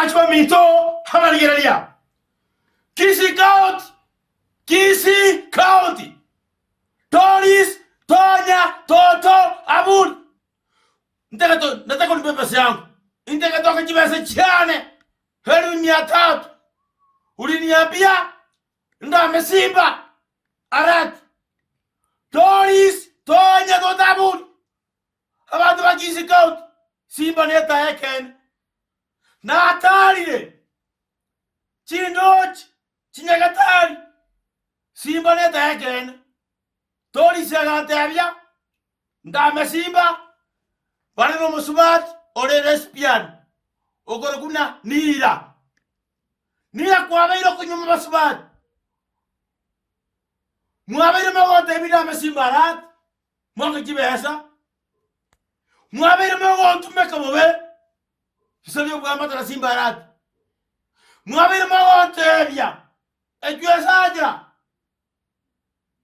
Achwa mito hamaligeria. Kisi County. Toris, Tonya, Toto, Abud. Nataka nipe pesa yangu. Nataka toka jibesa chane. Helu 300. Uliniambia ndo amesimba arat. Toris, Tonya, Toto, Abud. Abantu bakisi County. Simba neta eken. Na atari. Chindoch, Chinyagatari. Simba neta eken. Toris yagatavia. Ndame Simba. Barino musubat ore respian. Ogoro kuna nira. Nira kwa beiro kunyuma musubat. Muabeiro magote bida me Simba rat. Mwanga kibesa. Muabeiro magote tumeka mobe. Sio kwa mata Simba rat. Muabeiro magote bia. Ejue saja.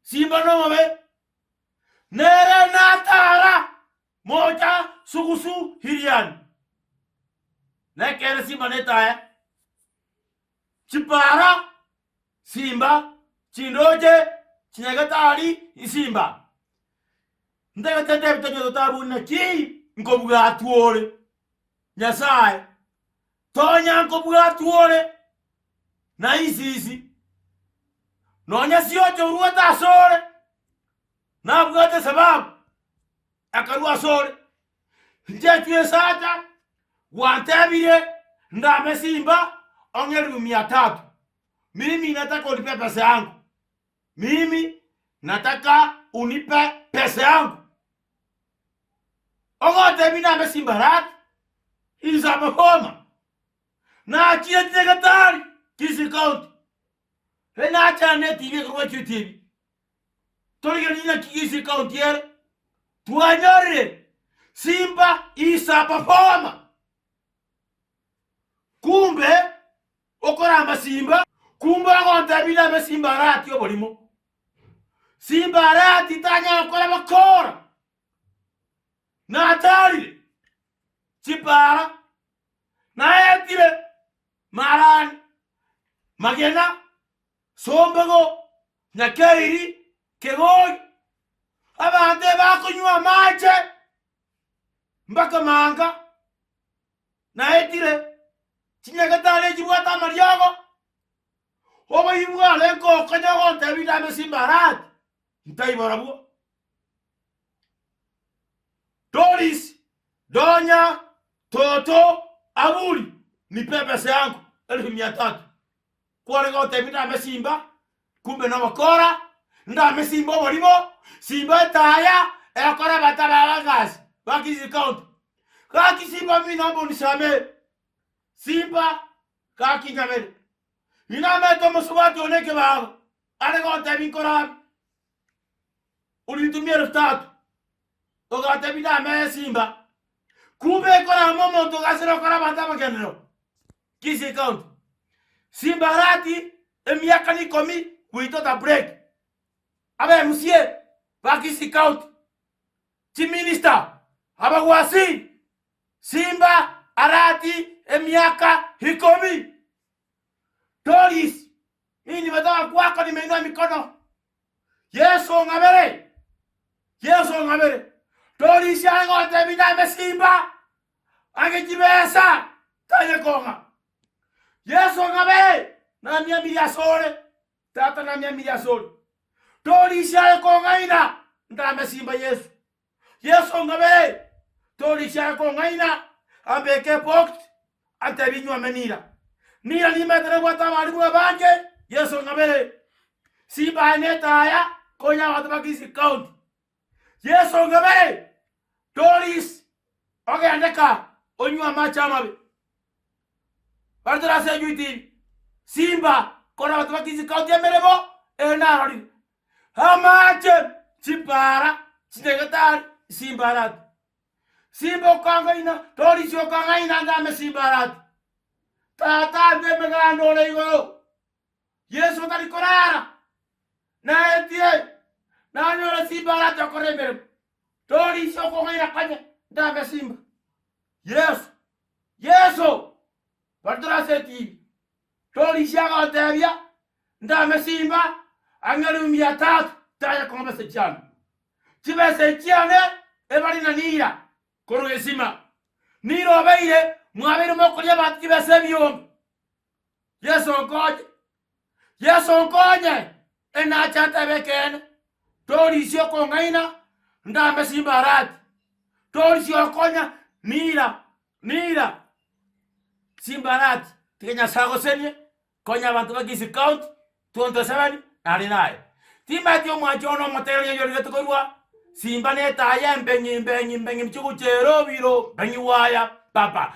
Simba no mobe. Nere natara. Moja sugusu hirian. Nekere Simba neta Chipara Simba Chindoje Chinyagatari Simba. Ndega tete bitanyo tabu na ki ngobuga atuore. Nyasaye Tonya ngobuga atuore. Na isi Nonya siyo urua ta sore. Na bugate sababu akarua sore. Nje sata wantabire ndame Simba ongeru 300. Mimi nataka unipe pesa yangu. Mimi nataka unipe pesa yangu. Ogote ndame Simba rat. Iza mahoma. Na achie Nyagatari Kisi County. Hena acha neti hivi kwa TV. Toliga Kisi County ere. Tuanyore. Simba isa performa. Kumbe okora Simba. Kumbe agonta bila me Simba rati obolimo. Simba rati tanya okora bakora. Na atari. Chipara. Na etire. Maran. Magena. Sombago. Nyakairi. Kegoi. Abante bakunywa mache. Mbaka manga. Na etire. Chinyagatari jibuata mariago. Oba yibwa leko kanyago tabida me Simba rat. Ntai barabu. Toris, Donya, Toto, Aburi. Ni pepe se yangu 1300. Kwa lego tabida me Simba. Kumbe na wakora. Nda me Simba walimo. Simba taya. Ekora batala gas. Bakisi County. Kaki Simba mi nambo nisame. Simba kaki nyamere. Iname to musubati oneke ba. Ale go tabi kora. Ulitumia 300. Oga tabi da me Simba. Kumbe kora momo to gasero kora batama genero. Kisi County. Simba rati emiaka ni komi kuitota break. Abe monsieur Kisi County. Ti minister aba wasi Simba arati emiaka hikomi. Toris ini bata kwako nimeinua mikono. Yesu ngabere. Yesu ngabere. Toris yango tebida me Simba. Angejibesa tanya konga. Yesu ngabere na miya sore. Tata na miya sore. Toris yango konga ina ndame Simba Yesu. Yesu ngabere. Toris yango konga ina ambeke pokt antebinywa menira. Nira ni metere wata walimu bange. Yesu ngabere. Simba neta ya konya watu Kisi County. Yesu ngabere. Toris oge andeka onywa macha mabe. Bardara se yuti. Simba kona watu Kisi County merebo enarori. Hamache Chipara Chinyagatari Simba rat. Simba kanga ina Toris kanga ina ndame Simba rat. Tata de megano leigo. Yesu tari korara. Na etie. Na nyora Simba rat koremere. Toris kanga ina kanya ndame Simba. Yesu. Yesu. Bartora seti. Tori shaka otebia. Ndame Simba. Angalu 300 taya kombe sechiano. Chibe sechiane ebali na nira. Koruge sima. Niro beire mwabiri mokolya bati besebyo. Yeso ngoje. Yeso ngoje. Ena chanta beken. Tori sio kongaina. Ndame Simba rati. Tori sio konya nira. Simba rati. Tikenya sago senye. Konya bantu bagisi count 27 naye. Timatio mwajono motelo yori tukorwa. Simba ne taye mbengi mchugu chero biro bengi waya papa.